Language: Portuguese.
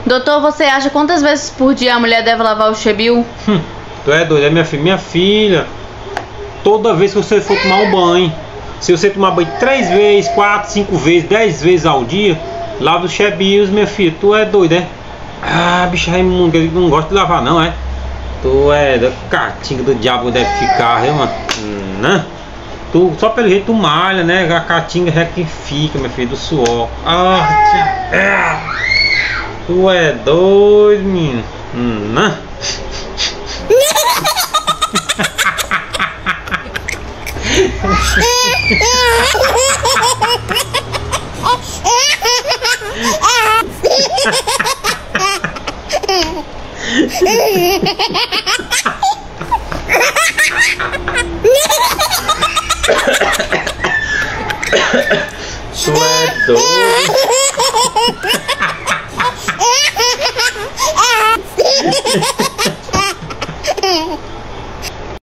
Doutor, você acha quantas vezes por dia a mulher deve lavar o chebil? Tu é doido, é minha filha. Toda vez que você for tomar um banho, se você tomar banho 3 vezes, 4, 5 vezes, 10 vezes ao dia, lava os chebios, minha filha. Tu é doido, é? Ah, bicho Raimundo, ele não gosta de lavar não, é? Tu é da catinga do diabo deve ficar, viu, mano? Né? Tu, só pelo jeito tu malha, né? A catinga é que fica, minha filha, do suor. Tu é doido, menino. Né? Tu é doido.